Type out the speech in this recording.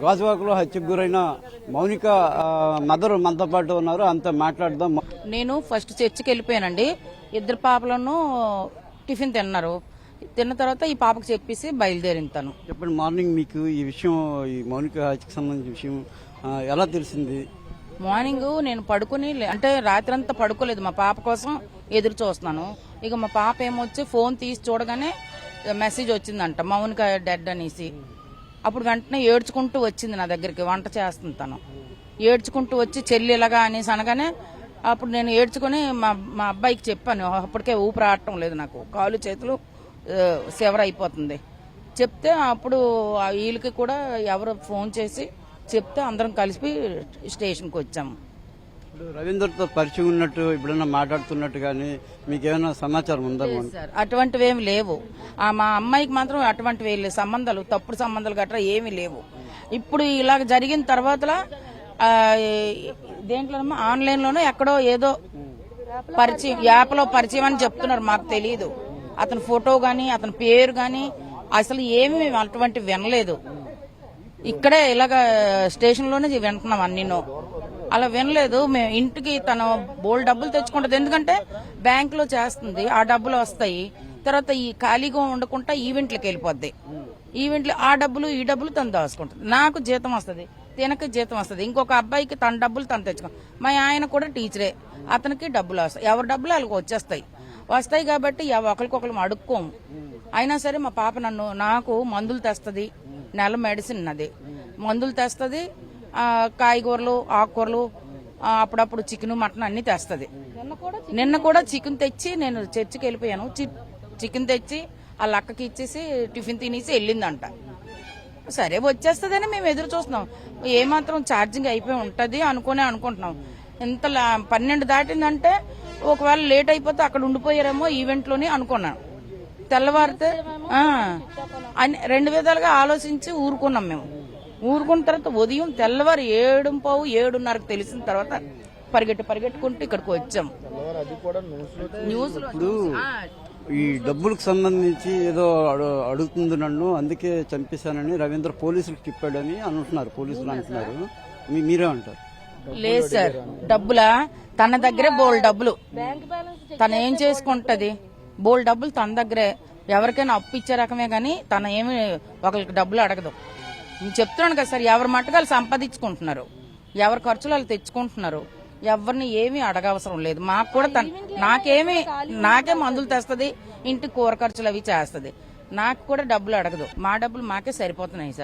గాజువాకలో హత్యకు గురైన మౌనిక మదర్ మనతో పాటు ఉన్నారు. అంతా మాట్లాడదాం. నేను ఫస్ట్ చర్చికి వెళ్ళిపోయానండి. ఇద్దరు పాపలను టిఫిన్ తిన్నారు. తిన్న తర్వాత ఈ పాపకు చెప్పేసి బయలుదేరింతాను. చెప్పండి, మార్నింగ్ మీకు ఈ విషయం, ఈ మౌనిక హత్యకు సంబంధించిన విషయం ఎలా తెలిసింది? మార్నింగ్ నేను పడుకుని అంటే రాత్రి అంతా పడుకోలేదు, మా పాప కోసం ఎదురు చూస్తున్నాను. ఇక మా పాప ఏమొచ్చి ఫోన్ తీసి చూడగానే మెసేజ్ వచ్చిందంట, మౌనిక డెడ్ అనేసి. అప్పుడు వెంటనే ఏడ్చుకుంటూ వచ్చింది నా దగ్గరికి, వంట చేస్తుంటాను. ఏడ్చుకుంటూ వచ్చి చెల్లి ఇలాగా అనేసి అనగానే అప్పుడు నేను ఏడ్చుకుని మా అబ్బాయికి చెప్పాను. అప్పటికే ఊపిరి ఆడటం లేదు, నాకు కాలు చేతులు సెవర్ అయిపోతుంది. చెప్తే అప్పుడు వీళ్ళకి కూడా ఎవరు ఫోన్ చేసి చెప్తే అందరం కలిసి స్టేషన్కి వచ్చాము. రవీందర్తో పరిచయం ఉన్నట్టు ఇప్పుడన్నా మాట్లాడుతున్నట్టు కానీ మీకేమైనా సమాచారం ఉందా? సార్ అటువంటివి ఏమి లేవు. మా అమ్మాయికి మాత్రం అటువంటివి లేవు, సంబంధాలు తప్పుడు సంబంధాలు గట్రా ఏమీ లేవు. ఇప్పుడు ఇలాగ జరిగిన తర్వాత దేంట్లో ఆన్లైన్ లోనో ఎక్కడో ఏదో పరిచయం, యాప్లో పరిచయం అని చెప్తున్నారు, మాకు తెలియదు. అతని ఫోటో గాని అతని పేరు గాని అసలు ఏమి అటువంటివి వినలేదు. ఇక్కడే ఇలాగ స్టేషన్ లోనే వింటున్నాం అన్నినో. అలా వినలేదు. మేము ఇంటికి తన బోల్ డబ్బులు తెచ్చుకుంటది, ఎందుకంటే బ్యాంక్ లో చేస్తుంది, ఆ డబ్బులు వస్తాయి. తర్వాత ఈ ఖాళీగా ఉండకుండా ఈవెంట్లకు వెళ్ళిపోద్ది. ఈవెంట్లు ఆ డబ్బులు ఈ డబ్బులు తను దాచుకుంటుంది. నాకు జీతం వస్తుంది, తినకి జీతం వస్తుంది. ఇంకొక అబ్బాయికి తన డబ్బులు తను తెచ్చుకో. మా ఆయన కూడా టీచరే, అతనికి డబ్బులు వస్తాయి. ఎవరి డబ్బులు వాళ్ళకి వస్తాయి కాబట్టి ఒకరికొకరు అడుక్కోము. అయినా సరే మా పాప నాకు మందులు తెస్తుంది, నెల మెడిసిన్ అది మందులు తెస్తుంది, కాయగూరలు ఆకుకూరలు అప్పుడప్పుడు చికెన్ మటన్ అన్ని తెస్తుంది. నిన్న కూడా చికెన్ తెచ్చి నేను చర్చికి వెళ్ళిపోయాను. చికెన్ తెచ్చి వాళ్ళ అక్కకి ఇచ్చేసి టిఫిన్ తినేసి వెళ్ళిందంట. సరే వచ్చేస్తుందని మేము ఎదురు చూస్తున్నాం. ఏమాత్రం ఛార్జింగ్ అయిపోయి ఉంటది అనుకుంటున్నాం. ఇంత 12 దాటిందంటే ఒకవేళ లేట్ అయిపోతే అక్కడ ఉండిపోయారేమో ఈవెంట్ లోని అనుకున్నాను. తెల్లవారితే 2 విధాలుగా ఆలోచించి ఊరుకున్నాం. మేము ఊరుకున్న తర్వాత ఉదయం తెల్లవారు 7:15-7:30 తెలిసిన తర్వాత పరిగెట్టుకుంటూ ఇక్కడికి వచ్చాం. న్యూస్ ఇప్పుడు ఈ డబ్బులకు సంబంధించి ఏదో అడుగుతుంది నన్ను, అందుకే చంపేశానని రవీంద్ర పోలీసులకు చెప్పాడని అంటున్నారు, పోలీసులు అంటున్నారు. మీరే అంటారు? లేదు సార్, డబ్బులా తన దగ్గరే బోల్ డబ్బులు, తను ఏం చేసుకుంటది? బోల్ డబ్బులు తన దగ్గరే. ఎవరికైనా అప్పు ఇచ్చే రకమే గానీ తన ఏమి ఒకరికి డబ్బులు అడగదు. నేను చెప్తున్నాను కదా సార్, ఎవరి మట్టుకాలు సంపాదించుకుంటున్నారు, ఎవరి ఖర్చులు వాళ్ళు తెచ్చుకుంటున్నారు. ఎవరిని ఏమీ అడగవసరం లేదు. మాకు కూడా నాకే మందులు తెస్తుంది, ఇంటి కూర ఖర్చులు అవి చేస్తుంది. నాకు కూడా డబ్బులు అడగదు, మా డబ్బులు మాకే సరిపోతున్నాయి సార్.